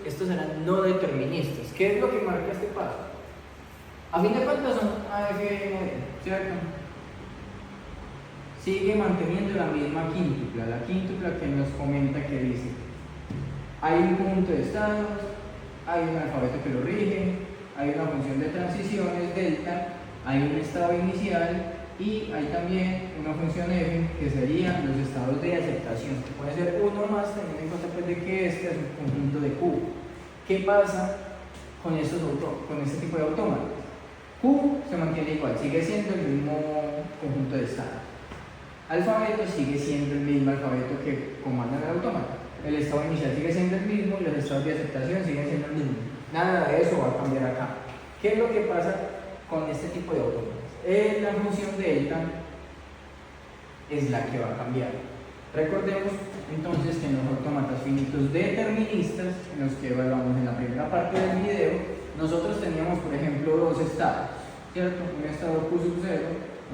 estos serán no deterministas. ¿Qué es lo que marca este paso? A fin de cuentas son AFN, ¿cierto? Sigue manteniendo la misma quíntupla, la quíntupla que nos comenta que dice: hay un conjunto de estados, hay un alfabeto que lo rige, hay una función de transiciones, delta, hay un estado inicial y hay también una función f que serían los estados de aceptación, que puede ser uno más, teniendo en cuenta pues de que este es un conjunto de Q. ¿Qué pasa con este tipo de autómatas? Q se mantiene igual, sigue siendo el mismo conjunto de estados. Alfabeto sigue siendo el mismo alfabeto que comanda el autómata. El estado inicial sigue siendo el mismo y los estados de aceptación siguen siendo el mismo. Nada de eso va a cambiar acá. ¿Qué es lo que pasa con este tipo de autómatas? La función delta es la que va a cambiar. Recordemos entonces que en los autómatas finitos deterministas, en los que evaluamos en la primera parte del video, nosotros teníamos, por ejemplo, dos estados, ¿cierto? Un estado Q sub 0,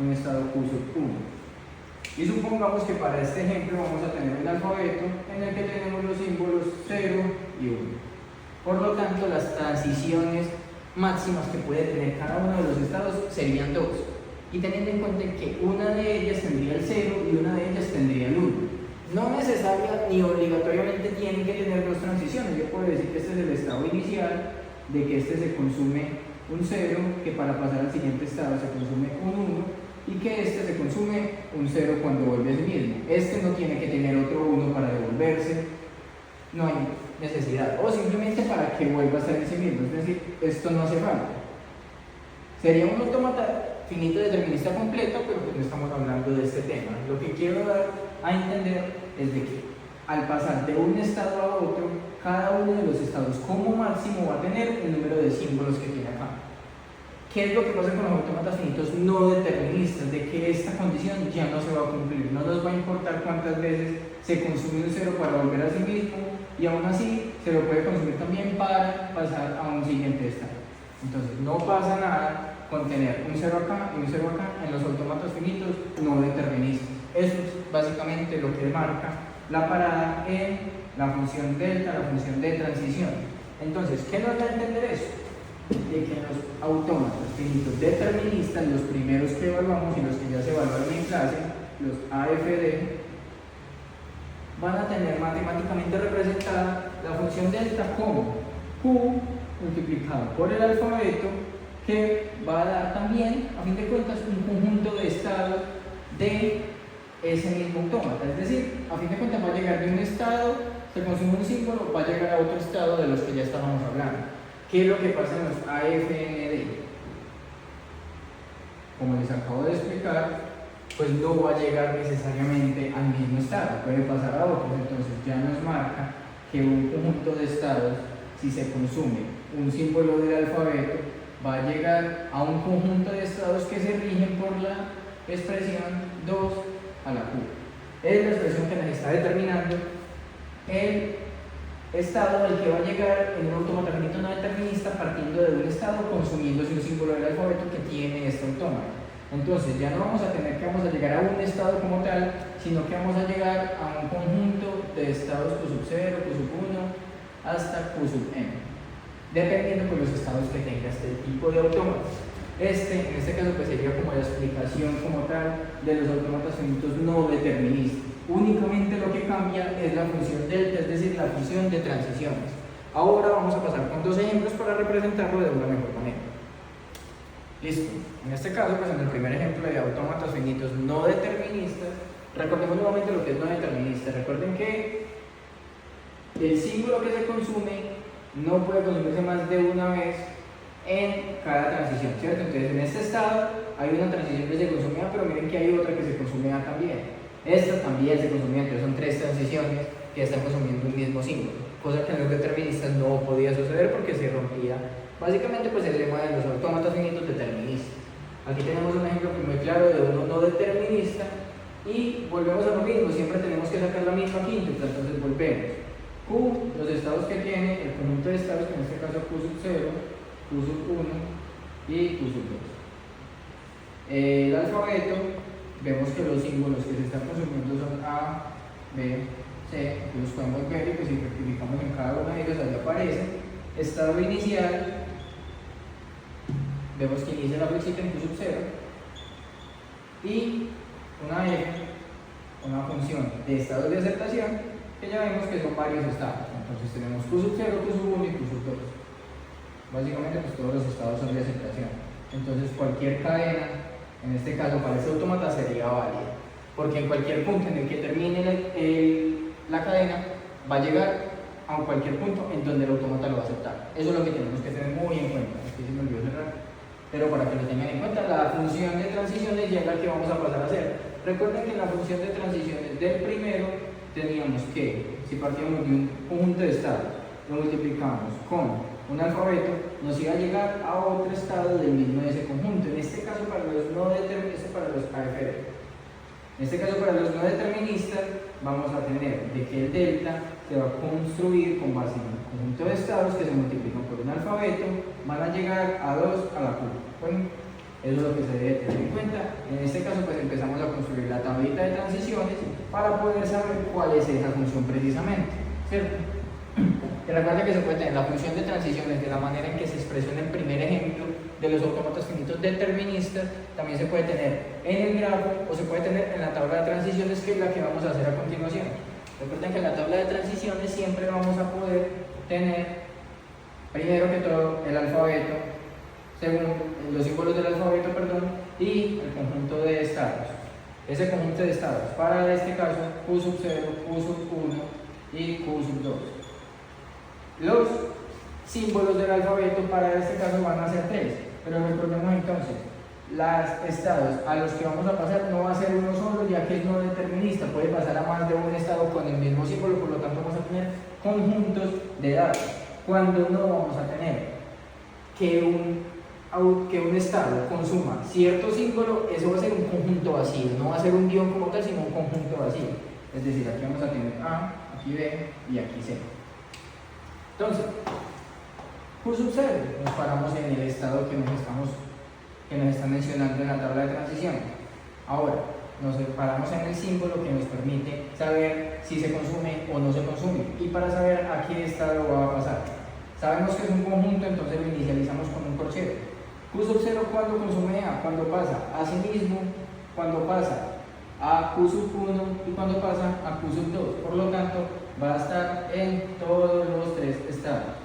un estado Q sub 1. Y supongamos que para este ejemplo vamos a tener un alfabeto en el que tenemos los símbolos 0 y 1. Por lo tanto, las transiciones máximas que puede tener cada uno de los estados serían dos. Y teniendo en cuenta que una de ellas tendría el 0 y una de ellas tendría el 1. No necesaria ni obligatoriamente tienen que tener dos transiciones. Yo puedo decir que este es el estado inicial, de que este se consume un 0, que para pasar al siguiente estado se consume un 1, y que este se consume un 0 cuando vuelve a sí mismo. Este no tiene que tener otro 1 para devolverse, no hay necesidad, o simplemente para que vuelva a ser en sí mismo, es decir, esto no hace falta. Sería un autómata finito determinista completo, pero pues no estamos hablando de este tema. Lo que quiero dar a entender es de que al pasar de un estado a otro, cada uno de los estados como máximo va a tener el número de símbolos que tiene acá. ¿Qué es lo que pasa con los autómatas finitos no deterministas? De que esta condición ya no se va a cumplir. No nos va a importar cuántas veces se consume un 0 para volver a sí mismo, y aún así se lo puede consumir también para pasar a un siguiente estado. Entonces no pasa nada con tener un 0 acá y un 0 acá en los autómatas finitos no deterministas. Eso es básicamente lo que marca la parada en la función delta, la función de transición. Entonces, ¿qué nos da a entender eso? De que los autómatas finitos deterministas, los primeros que evaluamos y los que ya se evaluaron en clase, los AFD, van a tener matemáticamente representada la función delta como Q multiplicado por el alfabeto, que va a dar también, a fin de cuentas, un conjunto de estados de ese mismo autómata. Es decir, a fin de cuentas va a llegar de un estado, se consume un símbolo, va a llegar a otro estado de los que ya estábamos hablando. ¿Qué es lo que pasa en los AFND? Como les acabo de explicar, pues no va a llegar necesariamente al mismo estado, puede pasar a otros. Entonces ya nos marca que un conjunto de estados, si se consume un símbolo del alfabeto, va a llegar a un conjunto de estados que se rigen por la expresión 2 a la Q. Es la expresión que nos está determinando el estado al que va a llegar en un autómata finito no determinista, partiendo de un estado consumiéndose un símbolo del alfabeto que tiene este autómata. Entonces ya no vamos a tener que vamos a llegar a un estado como tal, sino que vamos a llegar a un conjunto de estados Q sub 0, Q sub 1 hasta Q sub n, dependiendo de los estados que tenga este tipo de autómatas. En este caso pues sería como la explicación como tal de los autómatas finitos no deterministas. Únicamente lo que cambia es la función delta, es decir, la función de transiciones. Ahora vamos a pasar con dos ejemplos para representarlo de una mejor manera. Listo. En este caso, pues en el primer ejemplo de autómatas finitos no deterministas, recordemos nuevamente lo que es no determinista. Recuerden que el símbolo que se consume no puede consumirse más de una vez en cada transición, ¿cierto? Entonces en este estado hay una transición que se consume A, pero miren que hay otra que se consume A también. Esta también se consume A, entonces son tres transiciones que están consumiendo un mismo símbolo, cosa que en los deterministas no podía suceder porque se rompía básicamente pues el lema de los autómatas finitos deterministas. Aquí tenemos un ejemplo muy claro de uno no determinista y volvemos a lo mismo, siempre tenemos que sacar la misma quíntupla, entonces volvemos. Q, los estados que tiene, el conjunto de estados, que en este caso Q sub 0, Q sub 1 y Q sub 2. El alfabeto, vemos que los símbolos que se están consumiendo son A, B, C, aquí los podemos ver y pues si rectificamos en cada uno de ellos ahí aparece. Estado inicial, vemos que inicia la flechita en Q sub 0 y una F, una función de estados de aceptación que ya vemos que son varios estados. Entonces tenemos Q sub 0, Q sub 1 y Q sub 2. Básicamente pues todos los estados son de aceptación. Entonces cualquier cadena, en este caso para este autómata, sería válida, porque en cualquier punto en el que termine la cadena va a llegar a cualquier punto en donde el autómata lo va a aceptar. Eso es lo que tenemos que tener muy en cuenta. Aquí se me olvidó cerrar, pero para que lo tengan en cuenta, la función de transiciones ya es la que vamos a pasar a hacer. Recuerden que en la función de transiciones del primero teníamos que, si partíamos de un conjunto de estados, lo multiplicamos con un alfabeto, nos iba a llegar a otro estado del mismo de ese conjunto. En este caso para los no deterministas, para los AFR. En este caso para los no deterministas vamos a tener de que el delta se va a construir con base en un conjunto de estados que se multiplican por un alfabeto, van a llegar a 2 a la Q. Bueno, eso es lo que se debe tener en cuenta. En este caso pues empezamos a construir la tablita de transiciones para poder saber cuál es esa función precisamente, ¿cierto? Y recuerda que se puede tener la función de transiciones de la manera en que se expresó en el primer ejemplo de los autómatas finitos deterministas, también se puede tener en el grafo o se puede tener en la tabla de transiciones, que es la que vamos a hacer a continuación. Recuerden que en la tabla de transiciones siempre vamos a poder tener, primero que todo, el alfabeto, segundo, los símbolos del alfabeto, perdón, y el conjunto de estados. Ese conjunto de estados, para este caso, Q sub 0, Q sub 1 y Q sub 2. Los símbolos del alfabeto para este caso van a ser 3, pero recordemos entonces, los estados a los que vamos a pasar no va a ser uno solo, ya que es no determinista, puede pasar a más de un estado con el mismo símbolo, por lo tanto vamos a tener conjuntos de datos. Cuando no vamos a tener que un estado consuma cierto símbolo, eso va a ser un conjunto vacío, no va a ser un guión como tal, sino un conjunto vacío. Es decir, aquí vamos a tener A, aquí B y aquí C. Entonces, Q sub 0, nos paramos en el estado que nos están mencionando en la tabla de transición. Ahora, nos paramos en el símbolo que nos permite saber si se consume o no se consume. Y para saber a qué estado va a pasar. Sabemos que es un conjunto, entonces lo inicializamos con un corchete. Q sub 0 cuando consume A, cuando pasa a sí mismo, cuando pasa a Q sub 1 y cuando pasa a Q sub 2. Por lo tanto, va a estar en todos los 3 estados.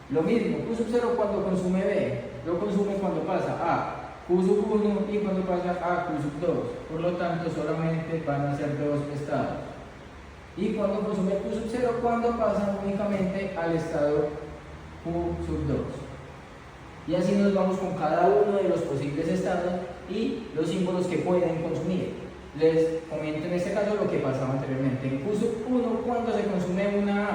Lo mismo, Q sub 0 cuando consume B, lo consume cuando pasa a Q sub 1 y cuando pasa a Q sub 2. Por lo tanto, solamente van a ser 2 estados. Y cuando consume Q sub 0, cuando pasa únicamente al estado Q sub 2. Y así nos vamos con cada uno de los posibles estados y los símbolos que pueden consumir. Les comento en este caso lo que pasaba anteriormente. En Q sub 1, cuando se consume una A,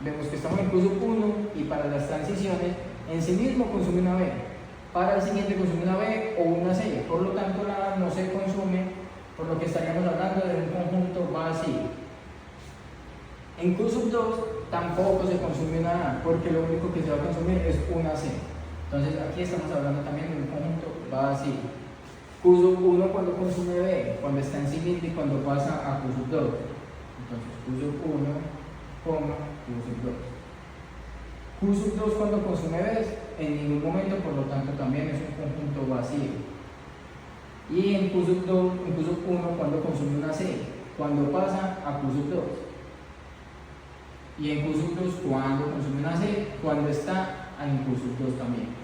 vemos que estamos en Q sub 1 y para las transiciones en sí mismo consume una B. Para el siguiente consume una B o una C. Por lo tanto, la A no se consume, por lo que estaríamos hablando de un conjunto vacío. En Q sub 2 tampoco se consume una A, porque lo único que se va a consumir es una C. Entonces aquí estamos hablando también de un conjunto vacío. Q sub 1 cuando consume B, cuando está en cilindro y cuando pasa a Q sub 2. Entonces Q sub 1, Q sub 2. Q sub 2 cuando consume B, en ningún momento, por lo tanto también es un conjunto vacío. Y en Q sub 1 cuando consume una C, cuando pasa a Q sub 2. Y en Q sub 2 cuando consume una C, cuando está en Q sub 2 también.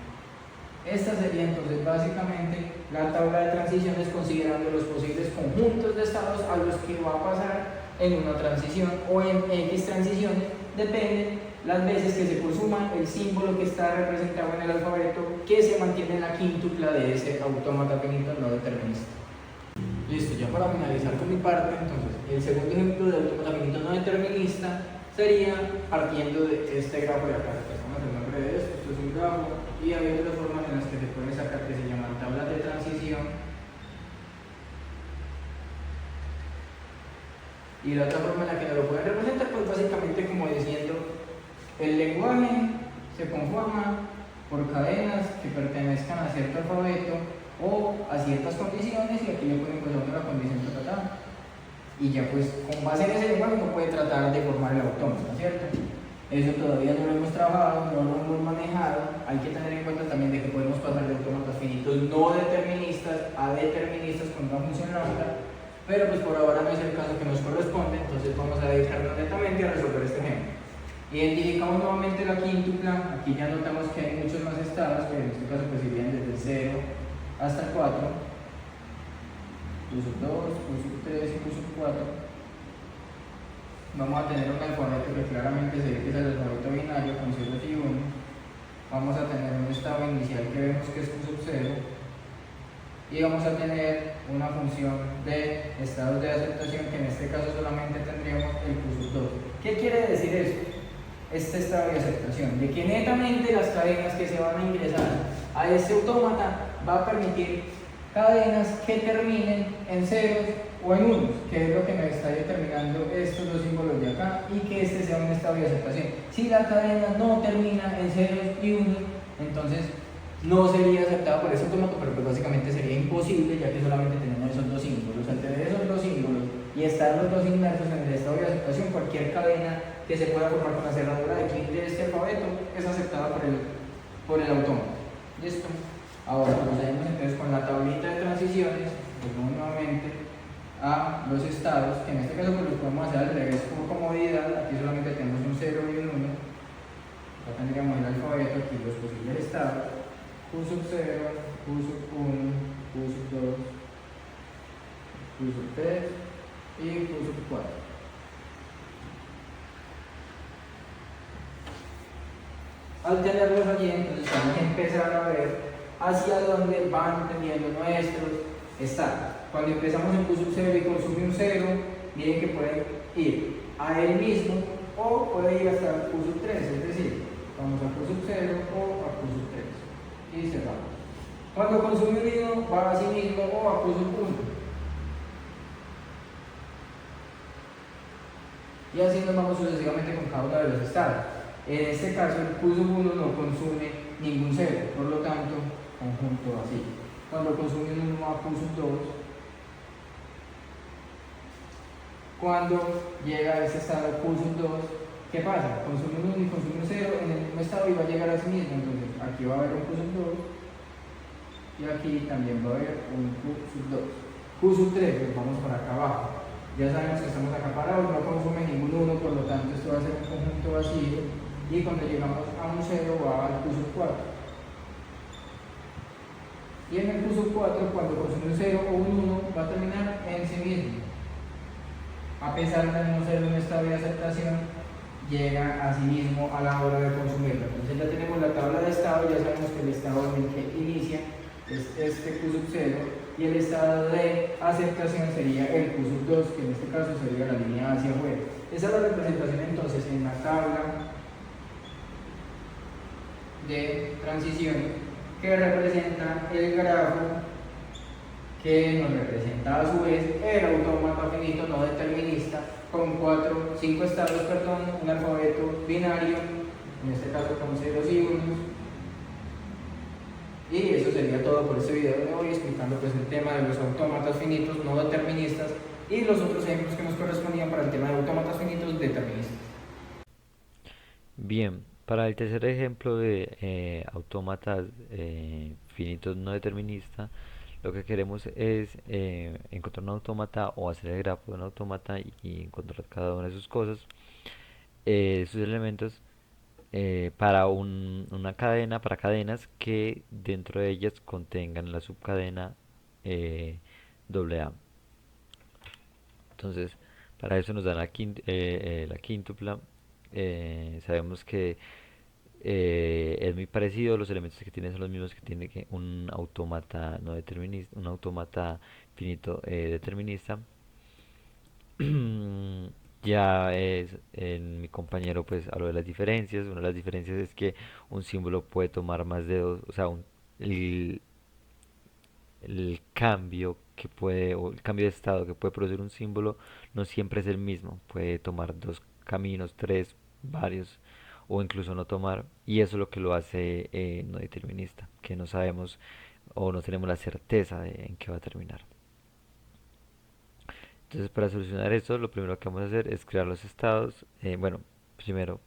Esta sería entonces básicamente la tabla de transiciones, considerando los posibles conjuntos de estados a los que va a pasar en una transición o en X transiciones, depende las veces que se consuma el símbolo que está representado en el alfabeto, que se mantiene en la quíntupla de ese autómata finito no determinista. Listo, ya para finalizar con mi parte, entonces el segundo ejemplo de autómata finito no determinista sería partiendo de este grafo de acá. Vamos a hacer el nombre de esto es un grafo, y hay otras formas en las que se puede sacar que se llaman tablas de transición. Y la otra forma en la que nos lo pueden representar, pues básicamente como diciendo, el lenguaje se conforma por cadenas que pertenezcan a cierto alfabeto o a ciertas condiciones, y aquí le pueden poner la condición total. y ya pues con base en ese lenguaje uno puede tratar de formar el autómata, ¿cierto? Eso todavía no lo hemos trabajado, no lo hemos manejado. Hay que tener en cuenta también de que podemos pasar de autómatas finitos no deterministas a deterministas con una función lambda, pero pues por ahora no es el caso que nos corresponde, entonces vamos a dedicarnos netamente a resolver este ejemplo. Identificamos nuevamente la quíntupla, aquí ya notamos que hay muchos más estados, que en este caso pues irían desde el 0 hasta el 4, Q sub 2, Q sub 3 y Q sub 4. Vamos a tener un alfabeto que claramente se ve que es el alfabeto binario con ceros y 1. Vamos a tener un estado inicial que vemos que es Q sub 0. Y vamos a tener una función de estados de aceptación que en este caso solamente tendríamos el Q sub 2. ¿Qué quiere decir esto? Este estado de aceptación, de que netamente las cadenas que se van a ingresar a este autómata va a permitir cadenas que terminen en ceros o en unos, que es lo que me está determinando estos dos símbolos de acá, y que este sea un estado de aceptación. Si la cadena no termina en ceros y unos, entonces no sería aceptada por ese autómata, pero pues básicamente sería imposible, ya que solamente tenemos esos dos símbolos. Al tener esos dos símbolos y estar los dos inmersos en el estado de aceptación, cualquier cadena que se pueda formar con la cerradura de aquí de este alfabeto es aceptada por el autómata. ¿Listo? Ahora procedemos entonces con la tablita de transiciones, pues nuevamente a los estados, que en este caso pues los podemos hacer al revés por comodidad. Aquí solamente tenemos un 0 y un 1. Acá tendríamos el alfabeto, aquí los posibles estados: Q sub 0, Q sub 1, Q sub 2, Q sub 3 y Q sub 4. Al tenerlos allí, entonces vamos a empezar a ver hacia dónde van tendiendo nuestros estados. Cuando empezamos en Q sub 0 y consume un 0, miren que puede ir a él mismo o puede ir hasta Q sub 3, es decir, vamos a Q sub 0 o a Q sub 3 y cerramos. Cuando consume un 1 va a sí mismo o a Q sub 1. Y así nos vamos sucesivamente con cada uno de los estados. En este caso, el Q sub 1 no consume ningún 0, por lo tanto, conjunto así. Cuando consume un 1 a Q sub 2, cuando llega a ese estado Q sub 2, ¿qué pasa? Consume un 1 y consume un 0 en el mismo estado y va a llegar a sí mismo. Entonces, aquí va a haber un Q sub 2 y aquí también va a haber un Q sub 2. Q sub 3, pues vamos por acá abajo. Ya sabemos que estamos acá parados, no consume ningún 1, por lo tanto esto va a ser un conjunto vacío, y cuando llegamos a un 0 va al Q sub 4. Y en el Q sub 4, cuando consume un 0 o un 1, va a terminar en sí mismo. A pesar de no ser un estado de aceptación, llega a sí mismo a la hora de consumirlo. Entonces ya tenemos la tabla de estado, ya sabemos que el estado en el que inicia es este Q sub 0, y el estado de aceptación sería el Q sub 2, que en este caso sería la línea hacia afuera. Esa es la representación entonces en la tabla de transiciones, que representa el grafo que nos representa a su vez el autómata finito no determinista con 5 estados, un alfabeto binario, en este caso con ceros y unos. Y eso sería todo por este video de hoy, explicando pues el tema de los autómatas finitos no deterministas y los otros ejemplos que nos correspondían para el tema de autómatas finitos deterministas. Bien, para el tercer ejemplo de autómatas finitos no deterministas, lo que queremos es encontrar un autómata o hacer el grafo de un autómata y encontrar cada una de sus cosas, sus elementos, para una cadena, para cadenas que dentro de ellas contengan la subcadena doble A. Entonces, para eso nos da la quíntupla. Sabemos que es muy parecido, los elementos que tiene son los mismos que tiene que un autómata no determinista, un autómata finito determinista. Ya es, en mi compañero pues habló de las diferencias. Una de las diferencias es que un símbolo puede tomar más de dos, o sea, el cambio que puede, o el cambio de estado que puede producir un símbolo no siempre es el mismo, puede tomar dos caminos, tres, varios, o incluso no tomar, y eso es lo que lo hace no determinista, que no sabemos o no tenemos la certeza de en qué va a terminar. Entonces, para solucionar esto, lo primero que vamos a hacer es crear los estados. Bueno, primero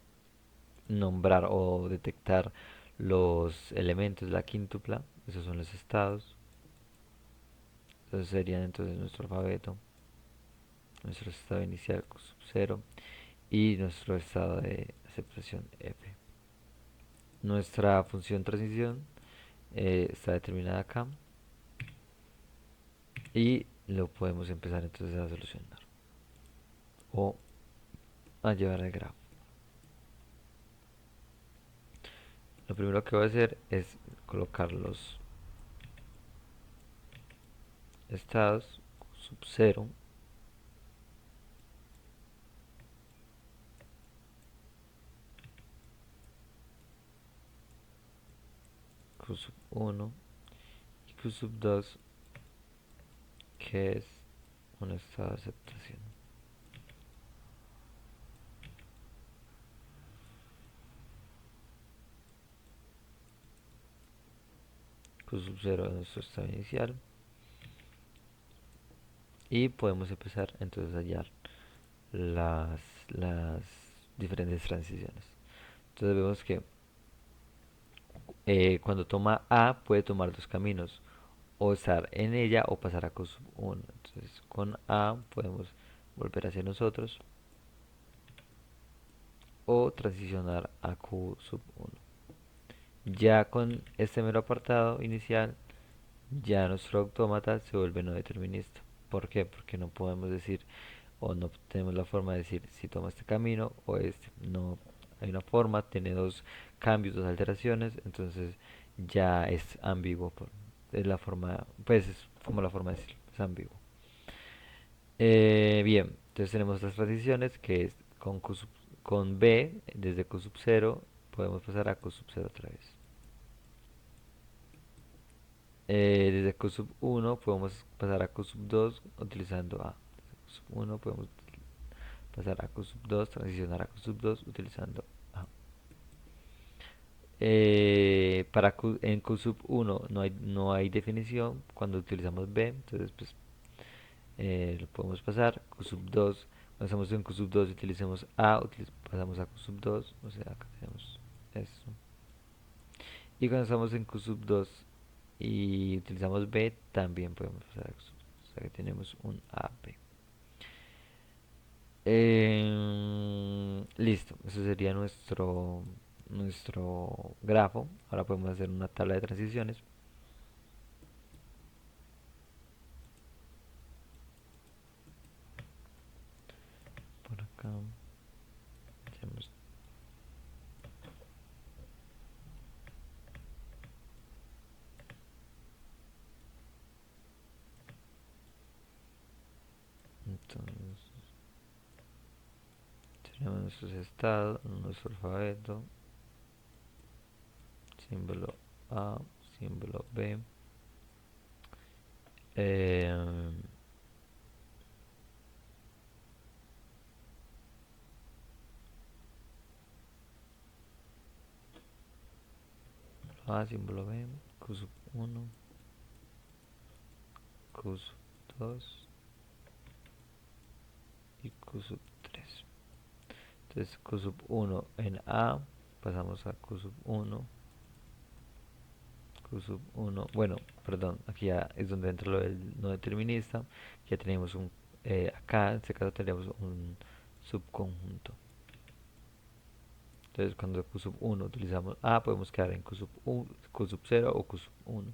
nombrar o detectar los elementos de la quíntupla. Esos son los estados. Entonces serían entonces nuestro alfabeto, nuestro estado inicial sub 0 y nuestro estado de aceptación F. Nuestra función transición está determinada acá y lo podemos empezar entonces a solucionar o a llevar al grafo. Lo primero que voy a hacer es colocar los estados sub 0, Q sub 1 y Q sub 2, que es un estado de aceptación. Q sub 0 es nuestro estado inicial y podemos empezar entonces a hallar las diferentes transiciones. Entonces vemos que cuando toma A puede tomar dos caminos, o estar en ella o pasar a Q sub 1. Entonces con A podemos volver hacia nosotros o transicionar a Q sub 1. Ya con este mero apartado inicial, ya nuestro autómata se vuelve no determinista. ¿Por qué? Porque no podemos decir o no tenemos la forma de decir si toma este camino o este. No hay una forma, tiene dos cambios, dos alteraciones, entonces ya es ambiguo. Es la forma, pues es como la forma de decirlo, es ambiguo. Bien, entonces tenemos estas transiciones que es con B, desde Q sub 0, podemos pasar a Q sub 0 otra vez. Desde Q sub 1 podemos pasar a Q sub 2 utilizando A. Desde Q sub 1 podemos pasar a Q sub 2, transicionar a Q sub 2 utilizando A. En Q sub 1 no hay definición cuando utilizamos B, entonces pues lo podemos pasar. Q sub 2, cuando estamos en Q sub 2 utilicemos A, pasamos a Q sub 2, o sea, acá tenemos esto. Y cuando estamos en Q sub 2 y utilizamos B, también podemos pasar a Q sub 2, o sea que tenemos un AB. Listo, eso sería nuestro grafo. Ahora podemos hacer una tabla de transiciones. Por acá hacemos entonces tenemos nuestros estados, nuestro alfabeto, símbolo A, símbolo B. eh, A, símbolo B, Q sub 1, Q sub 2 y Q sub 3. Entonces Q sub 1 en A, pasamos a Q sub 1, Q sub 1, bueno, perdón, aquí ya es donde entra lo del no determinista. Ya tenemos acá en este caso tenemos un subconjunto. Entonces cuando Q sub 1 utilizamos A, podemos quedar en Q sub 0 o Q sub 1.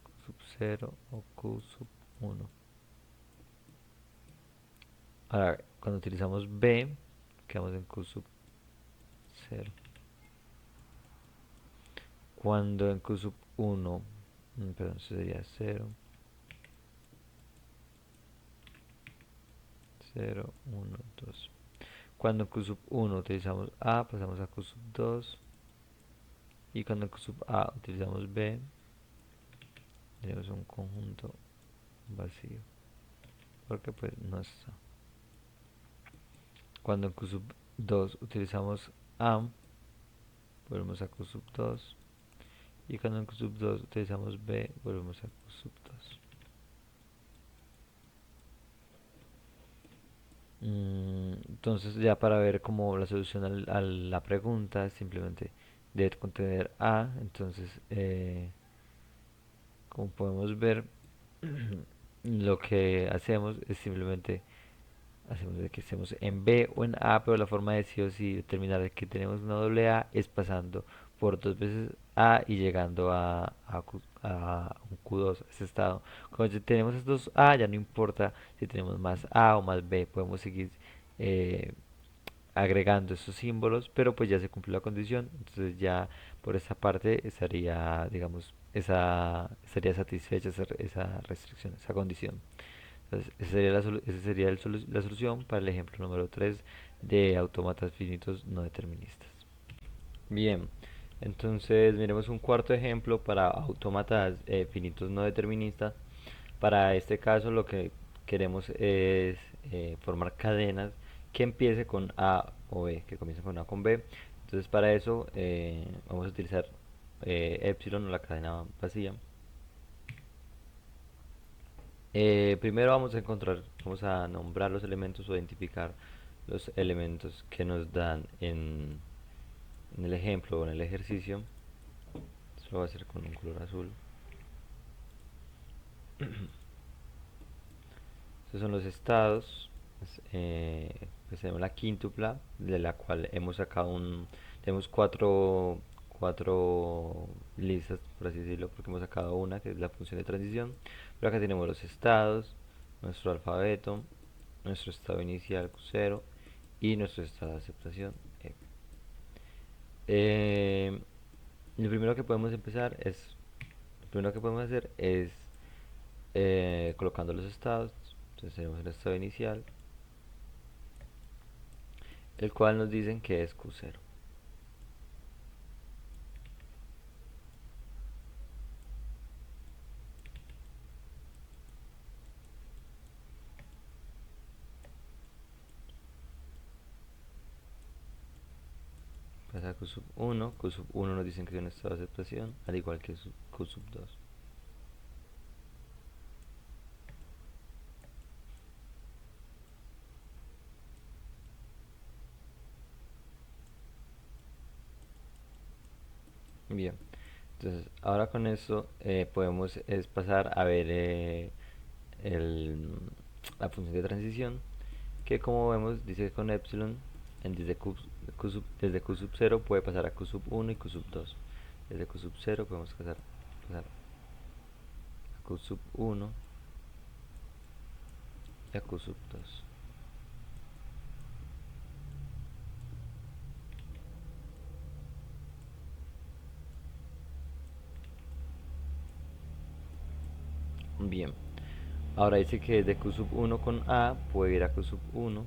Q sub 0 o Q sub 1. Ahora, cuando utilizamos B, quedamos en Q sub 0. Cuando en Q sub 1, perdón, eso sería 0, 0, 1, 2. Cuando en Q sub 1 utilizamos A, pasamos a Q sub 2. Y cuando en Q sub A utilizamos B, tenemos un conjunto vacío. Porque pues no está. Cuando en Q sub 2 utilizamos A, volvemos a Q sub 2. Y cuando en Q sub 2 utilizamos B, volvemos a Q sub 2. Entonces ya para ver como la solución a la pregunta simplemente debe contener A. Entonces como podemos ver, lo que hacemos es simplemente hacemos de que estemos en B o en A, pero la forma de sí o sí determinar de que tenemos una doble A es pasando por dos veces A y llegando a un Q2, ese estado. Cuando ya tenemos estos A, ya no importa si tenemos más A o más B, podemos seguir eh, agregando esos símbolos, pero pues ya se cumplió la condición, entonces ya por esa parte estaría, digamos, estaría satisfecha esa restricción, esa condición. Entonces, esa sería la solución para el ejemplo número 3 de autómatas finitos no deterministas. Bien, entonces miremos un cuarto ejemplo para autómatas finitos no deterministas. Para este caso lo que queremos es formar cadenas que empiece con A o B, que comiencen con A con B. Entonces para eso vamos a utilizar epsilon o la cadena vacía. Primero vamos a nombrar los elementos o identificar los elementos que nos dan en el ejemplo o en el ejercicio. Esto lo voy a hacer con un color azul. Estos son los estados. Pues tenemos la quíntupla, de la cual hemos sacado tenemos cuatro listas, por así decirlo, porque hemos sacado una, que es la función de transición. Pero acá tenemos los estados, nuestro alfabeto, nuestro estado inicial Q0 y nuestro estado de aceptación F. Eh, lo primero que podemos empezar es, lo primero que podemos hacer es colocando los estados. Entonces tenemos el estado inicial, el cual nos dicen que es Q0. Pasa a Q sub 1, Q sub 1 nos dicen que es un estado de aceptación, al igual que Q sub 2. Bien, entonces ahora con eso podemos pasar a ver el, la función de transición, que como vemos dice que con epsilon desde Q sub 0 puede pasar a Q sub 1 y Q sub 2. Desde Q sub 0 podemos pasar a Q sub 1 y a Q sub 2. Bien, ahora dice que desde Q sub 1 con A puede ir a Q sub 1,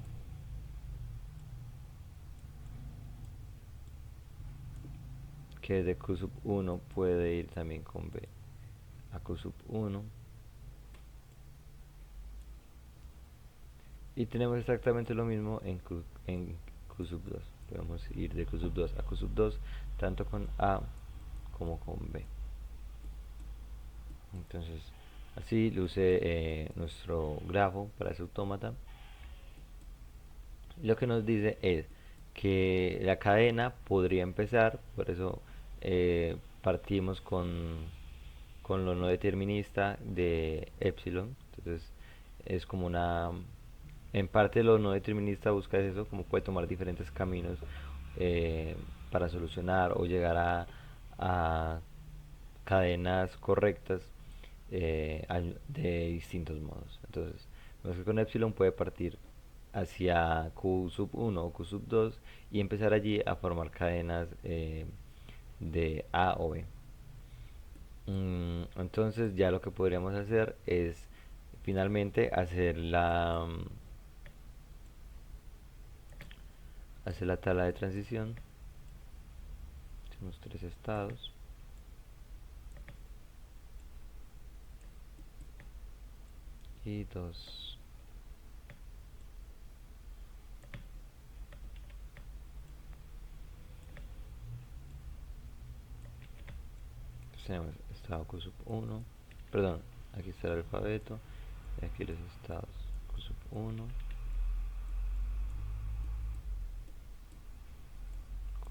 que desde Q sub 1 puede ir también con B a Q sub 1. Y tenemos exactamente lo mismo en Q sub 2. Podemos ir de Q sub 2 a Q sub 2 tanto con A como con B. Entonces así luce nuestro grafo para ese autómata. Lo que nos dice es que la cadena podría empezar, por eso partimos con lo no determinista de epsilon. Entonces es como en parte lo no determinista busca eso, como puede tomar diferentes caminos para solucionar o llegar a cadenas correctas de distintos modos. Entonces, vemos que con epsilon puede partir hacia Q sub 1 o Q sub 2 y empezar allí a formar cadenas de A o B. Entonces ya lo que podríamos hacer es finalmente hacer la tabla de transición. Tenemos tres estados. Y dos. Entonces tenemos estado Q sub 1, perdón, aquí está el alfabeto y aquí los estados Q sub 1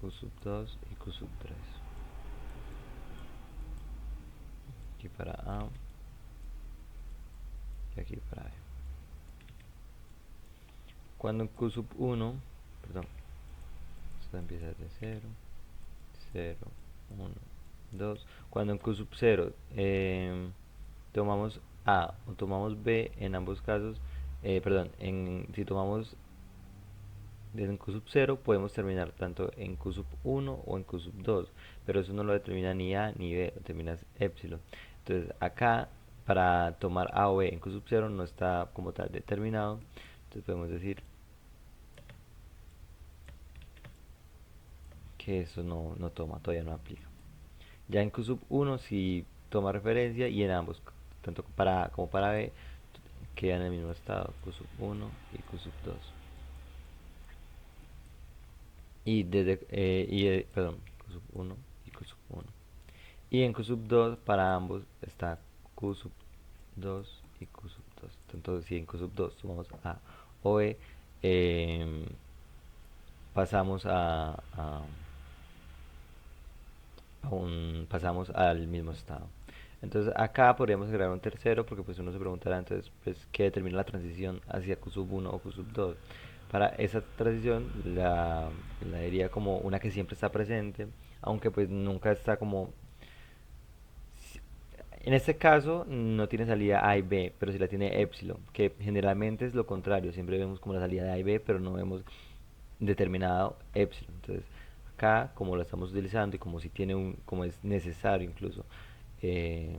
Q sub 2 y Q sub 3. Aquí para A y aquí para B. Cuando en Q sub 1, perdón, esto empieza de 0, 0, 1, 2. Cuando en Q sub 0 tomamos A o tomamos B, en ambos casos, perdón, si tomamos en Q sub 0 podemos terminar tanto en Q sub 1 o en Q sub 2, pero eso no lo determina ni A ni B, lo determina epsilon. Entonces acá para tomar A o B en Q sub 0 no está como tal determinado, entonces podemos decir que eso no toma, todavía no aplica. Ya en Q sub 1 sí toma referencia y en ambos, tanto para A como para B, quedan en el mismo estado, Q sub 1 y Q sub 2. Perdón, Q sub 1 y Q sub 1. Y en Q sub 2 para ambos está Q sub 2 y Q sub 2. Entonces si en Q sub 2 tomamos A o B, eh, pasamos pasamos al mismo estado. Entonces acá podríamos agregar un tercero porque pues uno se preguntará entonces pues qué determina la transición hacia Q sub 1 o Q sub 2. Para esa transición la diría como una que siempre está presente, aunque pues nunca está como... En este caso no tiene salida A y B, pero sí la tiene epsilon, que generalmente es lo contrario, siempre vemos como la salida de A y B, pero no vemos determinado epsilon. Entonces acá como lo estamos utilizando y como si tiene como es necesario incluso eh,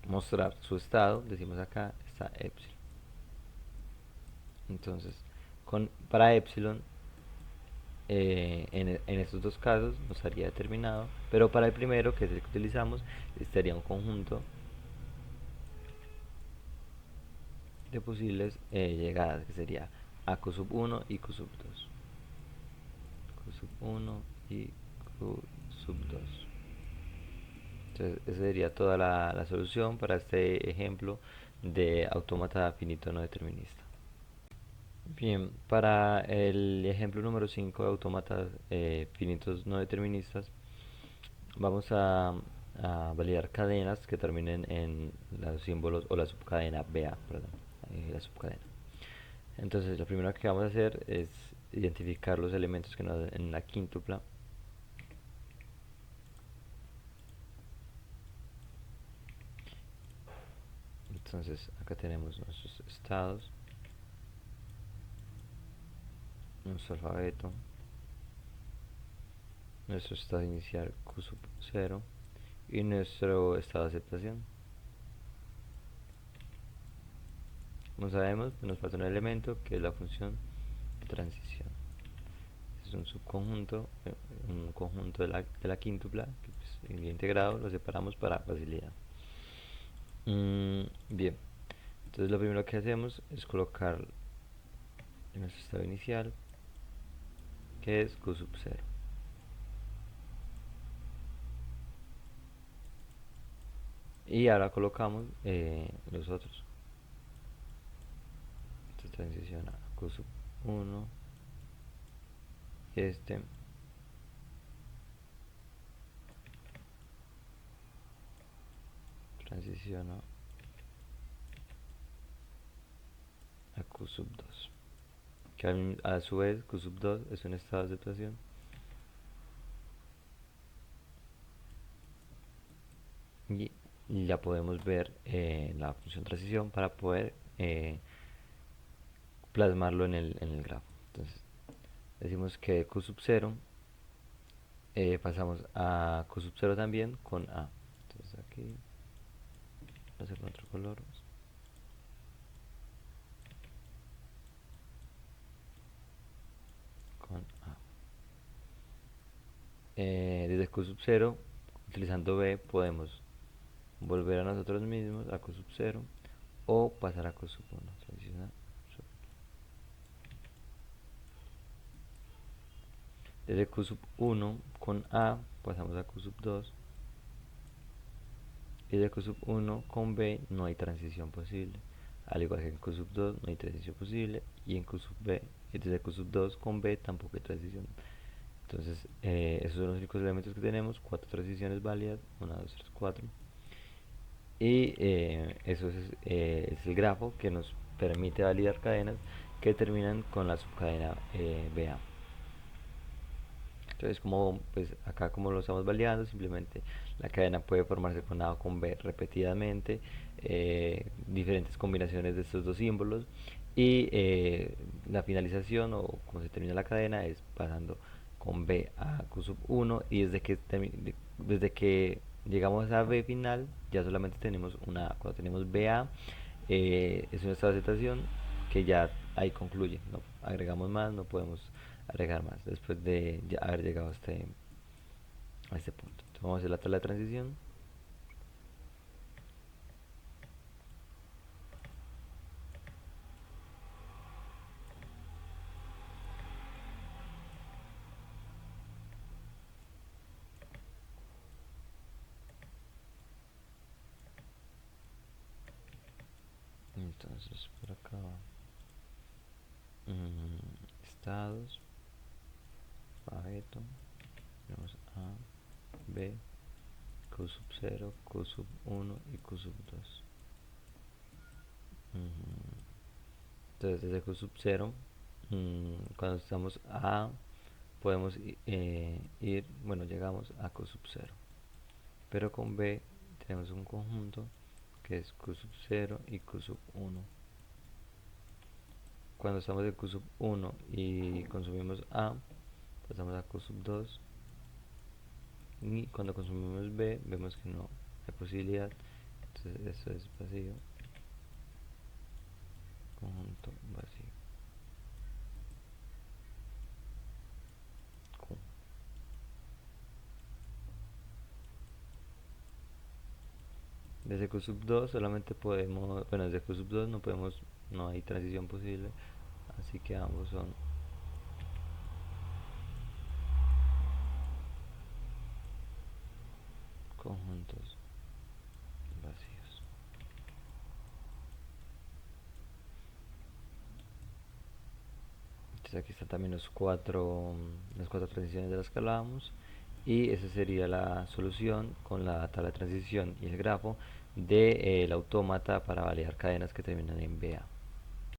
mostrar su estado, decimos acá está epsilon. Entonces para epsilon en estos dos casos no estaría determinado, pero para el primero, que es el que utilizamos, estaría un conjunto de posibles llegadas, que sería a Q sub 1 y Q sub 2. Q sub 1 y Q sub 2. Entonces, esa sería toda la solución para este ejemplo de autómata finito no determinista. Bien, para el ejemplo número 5 de autómatas finitos no deterministas, vamos a validar cadenas que terminen en los símbolos o la subcadena BA, perdón, la subcadena. Entonces, lo primero que vamos a hacer es identificar los elementos que nos dan en la quíntupla. Entonces, acá tenemos nuestros estados, nuestro alfabeto, nuestro estado inicial Q sub 0 y nuestro estado de aceptación. Como sabemos, nos falta un elemento que es la función de transición. Es un subconjunto, un conjunto de la quíntupla, que pues, en integrado lo separamos para facilidad. Bien, entonces lo primero que hacemos es colocar en nuestro estado inicial, que es Q sub 0. Y ahora colocamos los otros. Entonces transiciona Q sub 1 y este transiciona a Q sub 2, que a su vez Q sub 2 es un estado de aceptación. Y ya podemos ver la función transición para poder plasmarlo en el grafo. Entonces decimos que Q sub 0 pasamos a Q sub 0 también con A. Entonces aquí voy a hacer con otro color. Con A. Desde Q sub 0, utilizando B, podemos volver a nosotros mismos, a Q sub 0, o pasar a Q sub 1. Desde Q sub 1 con A pasamos a Q sub 2. Y de Q sub 1 con B no hay transición posible. Al igual que en Q sub 2 no hay transición posible. Y en Q sub B, y desde Q sub 2 con B tampoco hay transición Entonces, esos son los únicos elementos que tenemos, cuatro transiciones válidas, 1, 2, 3, 4. Y eso es el grafo que nos permite validar cadenas que terminan con la subcadena BA. Entonces, como pues acá como lo estamos validando, simplemente la cadena puede formarse con A o con B repetidamente, diferentes combinaciones de estos dos símbolos, y la finalización o como se termina la cadena es pasando con B a Q sub 1, y desde que llegamos a B final ya solamente tenemos una A. Cuando tenemos BA, es un estado de aceptación que ya ahí concluye, no agregamos más, no podemos agregar más después de ya haber llegado a este punto. Entonces vamos a hacer la tabla de transición. Entonces por acá estados, Pareto, tenemos A, B, Q sub 0, Q sub 1 y Q sub 2. Entonces desde Q sub 0, cuando estamos A, podemos ir, bueno, llegamos a Q sub 0. Pero con B tenemos un conjunto que es Q sub 0 y Q sub 1. Cuando estamos en Q sub 1 y consumimos A, pasamos a Q sub 2, y cuando consumimos B vemos que no hay posibilidad, entonces esto es vacío, conjunto vacío. Q. Desde Q sub 2 solamente podemos, bueno, desde Q sub 2 no podemos, no hay transición posible, así que ambos son conjuntos vacíos. Entonces aquí están también las cuatro transiciones de las que hablábamos, y esa sería la solución con la tabla de transición y el grafo del autómata para validar cadenas que terminan en BA.